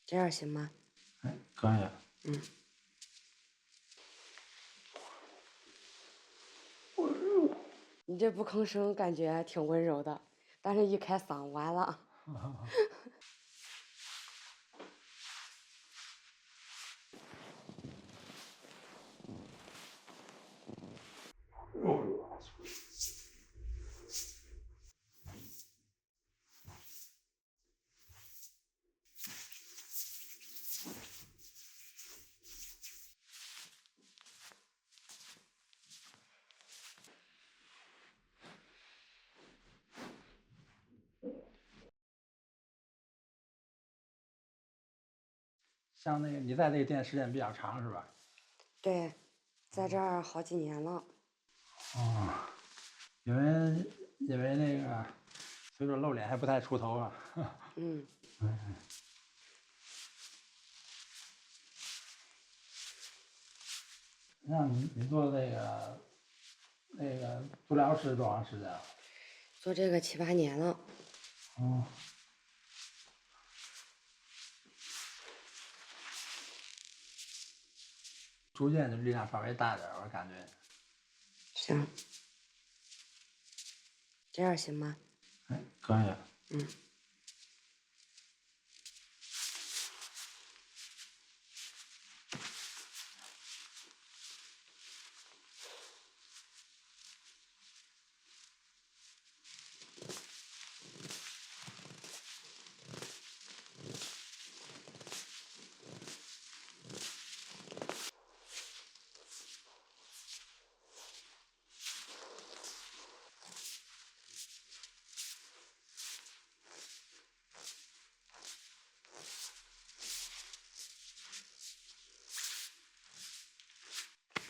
这样行吗？哎，可以。嗯。你这不吭声，感觉挺温柔的，但是一开嗓完了。像那个你在这个店时间比较长是吧？对，在这儿好几年了。哦，因为那个随着露脸还不太出头啊。嗯。那你做那个足疗师多长时间了？做这个7、8年了。哦，逐渐就力量稍微大点儿，我感觉。行。这样行吗？哎，可以。嗯。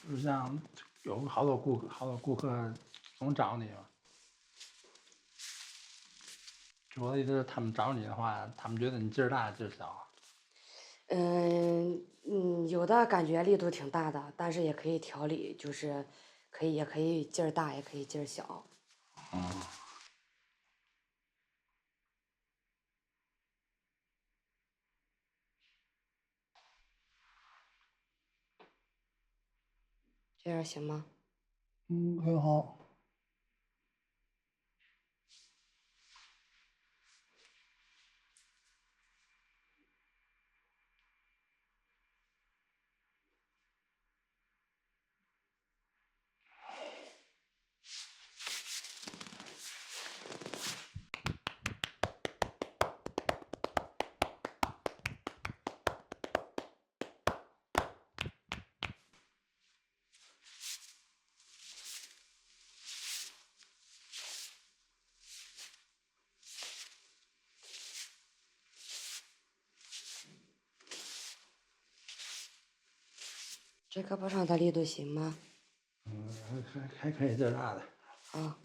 就像有好多顾客总找你嘛，我的意思是他们找你的话，他们觉得你劲儿大劲儿小。有的感觉力度挺大的，但是也可以调理，就是也可以劲儿大，也可以劲儿小。这样行吗？嗯，很好。这胳膊上的力度行吗？嗯，还可以劲儿大的。啊。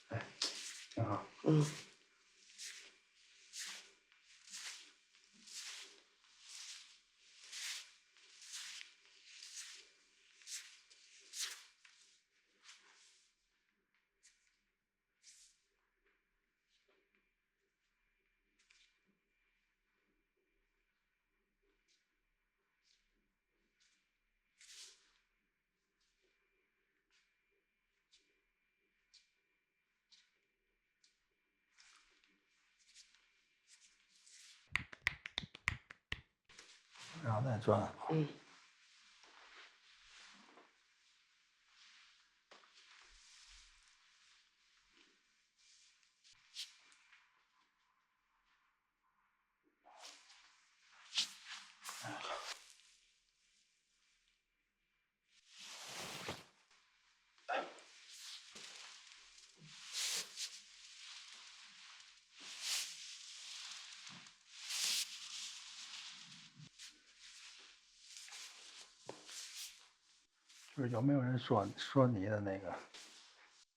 哎，挺好。嗯。然后再转。嗯。就是有没有人说你的那个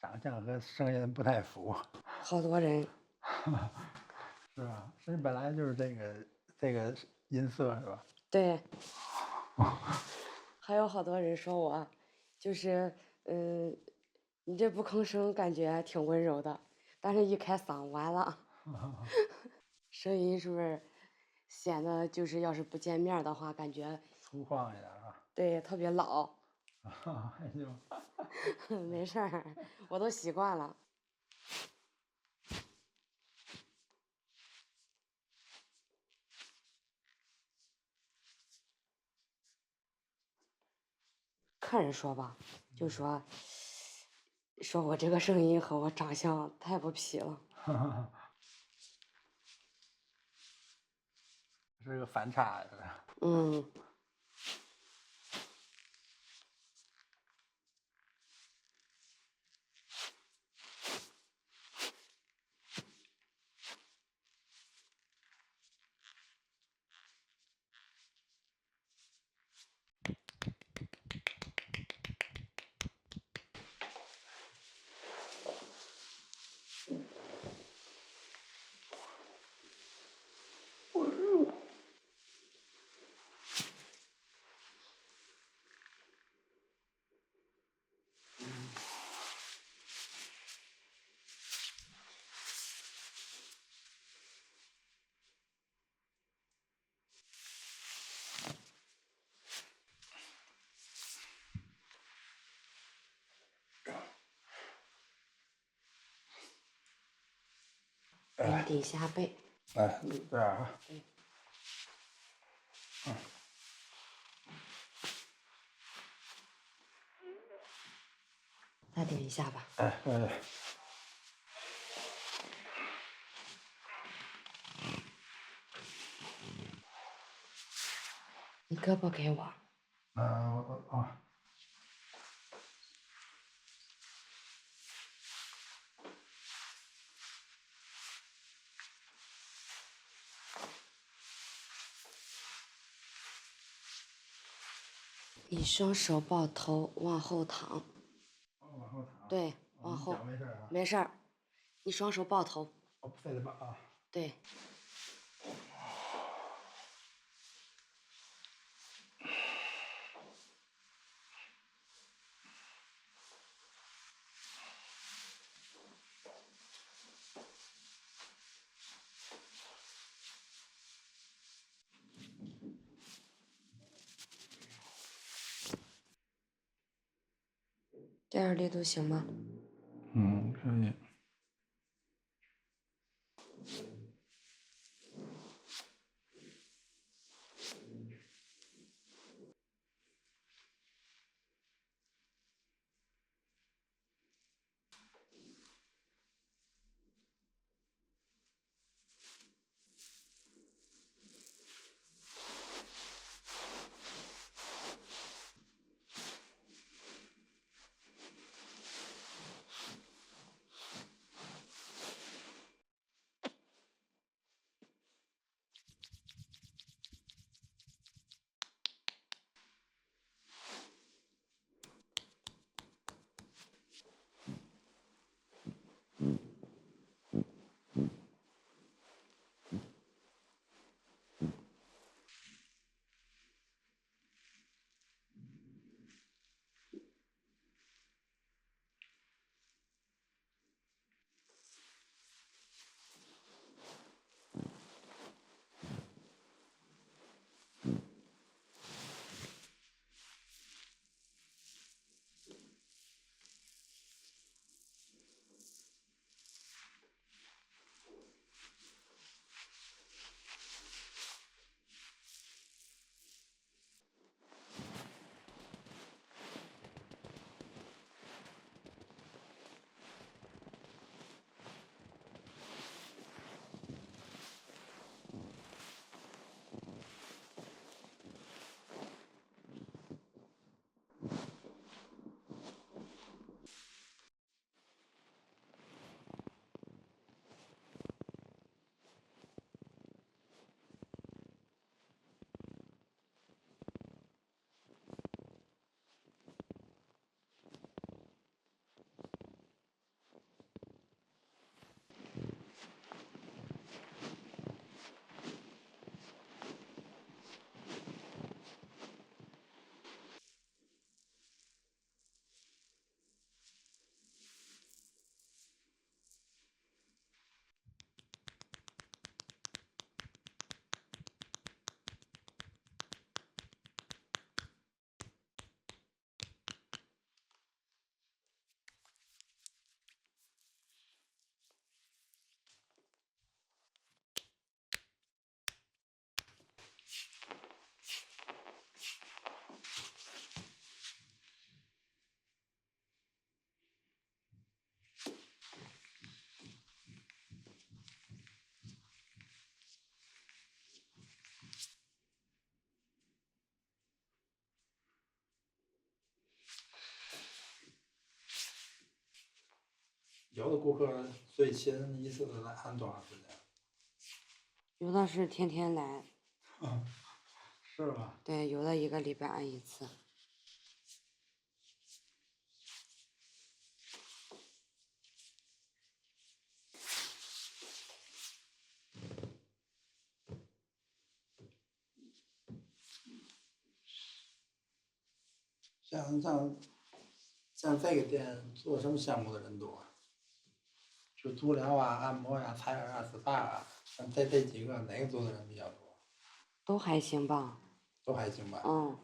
长相和声音不太符？好多人。是吧？是你本来就是这个音色是吧？对。还有好多人说我，就是你这不吭声，感觉挺温柔的，但是一开嗓完了。声音是不是显得就是要是不见面儿的话，感觉粗犷一点啊。对特别老。哎呦，没事儿，我都习惯了。客人说吧，就说我这个声音和我长相太不匹了。是个反差，是吧？嗯，顶顶下背。哎，这样啊。对。再顶一下吧。哎哎。你胳膊给我。啊。你双手抱头往后躺。往后躺。对，往后。脚没事啊？没事儿。你双手抱头。我背着抱啊。对。这样力度行吗？嗯，可以。有的顾客最勤一次来按多长时间？有的是天天来，是吧？对，有的1个礼拜按1次。像这个店做什么项目的人多啊？就足疗啊、按摩呀、采耳啊、SPA 啊，像这几个哪个做的人比较多？都还行吧。都还行吧。嗯。